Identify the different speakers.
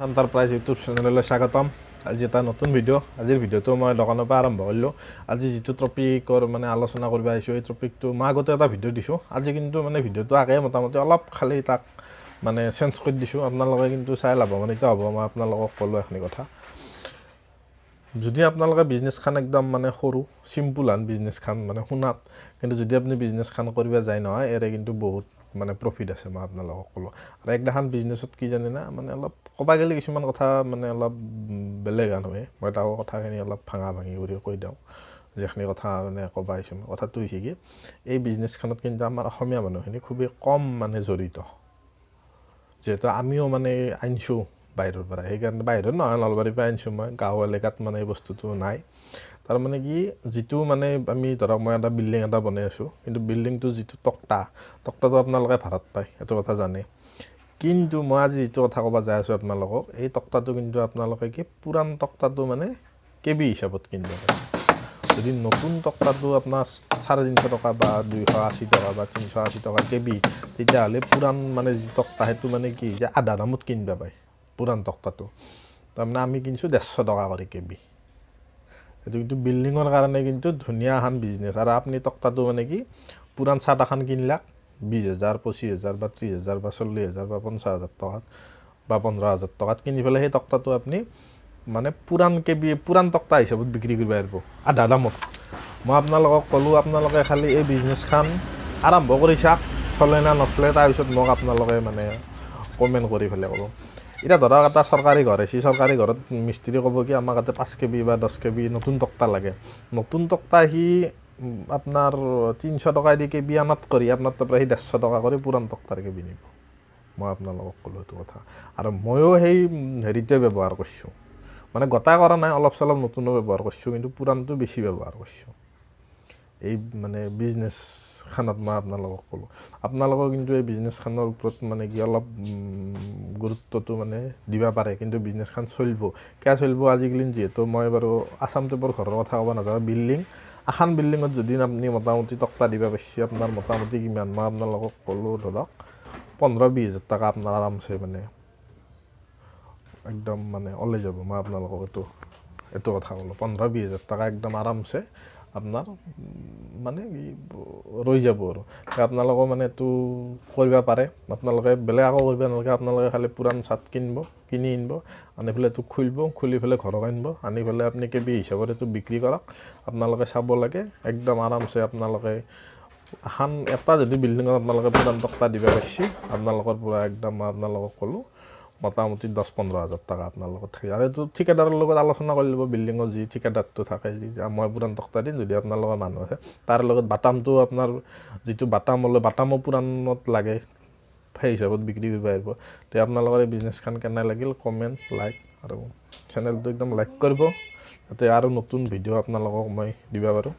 Speaker 1: Enterprise YouTube চেনেললৈ স্বাগতম। আজি এটা নতুন ভিডিঅ'। আজিৰ ভিডিঅ'টো মই দোকানৰ পৰা আৰম্ভ কৰিলোঁ। আজি যিটো টপিকৰ আলোচনা কৰিব আহিছোঁ, এই টপিকটো মই আগতে এটা ভিডিঅ' দিছোঁ। আজি কিন্তু ভিডিঅ'টো আগে মোটামুটি অলপ খালি তাক চেঞ্জ কৰি দিছোঁ। আপোনালোকে কিন্তু চাই লাভৱান্বিত হ'ব। মই আপোনালোকক ক'লোঁ এখিনি কথা। যদি আপোনালোকে বিজনেছখন একদম সৰু চিম্পুল হান বিজনেছখন শুনাত, কিন্তু যদি আপুনি বিজনেছখন কৰিব যায় নহয়, এৰে কিন্তু বহুত প্ৰফিট আছে। মই আপোনালোকক ক'লোঁ। আৰু একদাখন বিজনেছত কি জানে না, অলপ ক'বা গ'লে কিছুমান কথা অলপ বেলেগ হান হয়। মই তাকো কথাখিনি অলপ ভাঙা ভাঙি কৰি কৈ দিওঁ। যিখিনি কথা ক'বা আহিছোঁ, কথাটো হৈছে কি, এই বিজনেছখনত কিন্তু আমাৰ অসমীয়া মানুহখিনি খুবেই কম জড়িত। যিহেতু আমিও আনিছোঁ বাহিৰৰ পৰা, সেইকাৰণে বাহিৰত নহয়, নলবাৰীৰ পৰা আনিছোঁ। মই গাঁও এলেকাত এই বস্তুটো নাই। তাৰমানে কি, যিটো আমি ধৰক মই এটা বিল্ডিং এটা বনাই আছোঁ, কিন্তু বিল্ডিংটো যিটো তক্তাটো আপোনালোকে ভাড়াত পায়, সেইটো কথা জানে। কিন্তু মই আজি যিটো কথা ক'ব যাই আছোঁ আপোনালোকক, এই তক্তাটো কিন্তু আপোনালোকে কি পুৰাণ তক্তাটো কেবি হিচাপত কিনিব পাৰে। যদি নতুন তক্তাটো আপোনাৰ 350 টকা বা 280 টকা বা 380 টকা কেবি, তেতিয়াহ'লে পুৰাণ যি তক্তা সেইটো কি যে আধা দামত কিনিব পায় পুৰাণ তক্তাটো। তাৰমানে আমি কিনিছোঁ 150 টকা কৰি কেবি। সেইটো কিন্তু বিল্ডিঙৰ কাৰণে কিন্তু ধুনীয়া এখন বিজনেছ। আৰু আপুনি তক্তাটো কি পুৰাণ চাট এখন কিনিলাক 20,000, 25,000 বা 30,000 বা 40,000 বা 50,000 টকাত বা 15,000 টকাত কিনি পেলাই সেই তক্তাটো আপুনি পুৰাণ তক্তা হিচাপত বিক্ৰী কৰিব পাৰিব আধা দামত। মই আপোনালোকক ক'লোঁ, আপোনালোকে খালি এই বিজনেছখন আৰম্ভ কৰি চাওক, চলে না নচলে, তাৰপিছত মোক আপোনালোকে কমেণ্ট কৰি পেলাই ক'ব। এতিয়া ধৰক এটা চৰকাৰী ঘৰ আছে, চৰকাৰী ঘৰত মিস্ত্ৰী ক'ব কি আমাক ইয়াতে 5 কেবি বা 10 কেবি নতুন তক্তা লাগে। নতুন তক্তা সি আপোনাৰ 300 টকা দি কেবি আনাত কৰি আপোনাৰ তাৰপৰা সি 150 টকা কৰি পুৰাণ তক্তাৰ কেবি নিব। মই আপোনালোকক ক'লোঁ সেইটো কথা। আৰু ময়ো সেই হেৰিটোৱে ব্যৱহাৰ কৰিছোঁ, গোটাই কৰা নাই, অলপ চলপ নতুনো ব্যৱহাৰ কৰিছোঁ, কিন্তু পুৰাণটো বেছি ব্যৱহাৰ কৰিছোঁ এই বিজনেছখনত। মই আপোনালোকক ক'লোঁ, আপোনালোকেও কিন্তু এই বিজনেছখনৰ ওপৰত কি অলপ গুৰুত্বটো দিব পাৰে, কিন্তু বিজনেছখন চলিব। কিয় চলিব আজিকালি, যিহেতু মই বাৰু আছাম টাইপৰ ঘৰৰ কথা ক'ব নাযাওঁ, এখন বিল্ডিঙত যদি আপুনি মোটামুটি তক্তা দিব পাৰিছে, আপোনাৰ মোটামুটি কিমান, মই আপোনালোকক ক'লোঁ ধৰক 15-20,000 টকা আপোনাৰ আৰামছে একদম ওলাই যাব। মই আপোনালোকক এইটো কথা ক'লোঁ, 15-20,000 টকা একদম আৰামছে আপোনাৰ ৰৈ যাব। আৰু আপোনালোকে এইটো কৰিব পাৰে। আপোনালোকে বেলেগ একো কৰিব নালাগে, আপোনালোকে খালি পুৰাণ চাট কিনি আনিব, আনি পেলাই এইটো খুলি পেলাই ঘৰত আনিব, আনি পেলাই আপুনি কেবি হিচাপত এইটো বিক্ৰী কৰক। আপোনালোকে চাব লাগে, একদম আৰামছে আপোনালোকে এটা যদি বিল্ডিঙত আপোনালোকে পুৰাণ তক্তা দিব পাৰিছে, আপোনালোকৰ পৰা একদম মই আপোনালোকক ক'লোঁ মোটামুটি 10-15,000 টকা আপোনালোকৰ থাকে। আৰু এইটো ঠিকাদাৰৰ লগত আলোচনা কৰি ল'ব, বিল্ডিঙৰ যি ঠিকাদাৰটো থাকে, মই পুৰাণ তক্তা দিম, যদি আপোনালোকৰ মানুহ আছে তাৰ লগত বাটামটো আপোনাৰ যিটো বাটাম হ'লে বাটামো পুৰাণত লাগে, সেই হিচাপত বিক্ৰী কৰিব পাৰিব। তেতিয়া আপোনালোকৰ এই বিজনেছখন কেনে লাগিল, কমেণ্ট, লাইক আৰু চেনেলটো একদম লাইক কৰিব, যাতে আৰু নতুন ভিডিঅ' আপোনালোকক মই দিব পাৰোঁ।